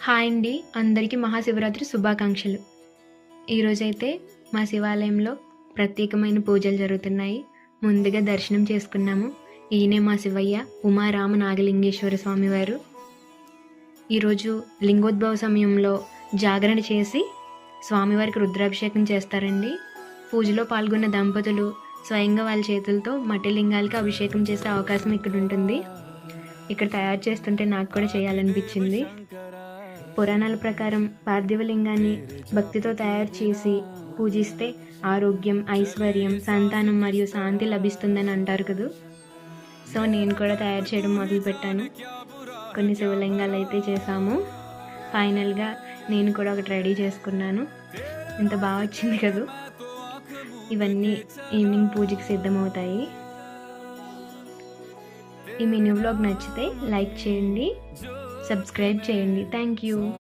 Hi అండి, అందరికీ మహాశివరాత్రి శుభాకాంక్షలు. ఈరోజైతే మా శివాలయంలో ప్రత్యేకమైన పూజలు జరుగుతున్నాయి. ముందుగా దర్శనం చేసుకున్నాము. ఈయనే మా శివయ్య, ఉమారామ నాగలింగేశ్వర స్వామివారు. ఈరోజు లింగోద్భవ సమయంలో జాగరణ చేసి స్వామివారికి రుద్రాభిషేకం చేస్తారండి. పూజలో పాల్గొన్న దంపతులు స్వయంగా వాళ్ళ చేతులతో మట్టి లింగాలకి అభిషేకం చేసే అవకాశం ఇక్కడ ఉంటుంది. ఇక్కడ తయారు చేస్తుంటే నాకు కూడా చేయాలనిపించింది. పురాణాల ప్రకారం పార్థివలింగాన్ని భక్తితో తయారు చేసి పూజిస్తే ఆరోగ్యం, ఐశ్వర్యం, సంతానం మరియు శాంతి లభిస్తుందని అంటారు కదా. సో నేను కూడా తయారు చేయడం మొదలుపెట్టాను. కొన్ని శివలింగాలు అయితే చేసాము. ఫైనల్గా నేను కూడా ఒకటి రెడీ చేసుకున్నాను. ఎంత బాగా వచ్చింది కదా. ఇవన్నీ ఈవినింగ్ పూజకి సిద్ధమవుతాయి. ఈ మినీ వ్లాగ్ నచ్చితే లైక్ చేయండి, సబ్స్క్రైబ్ చేయండి. Thank you.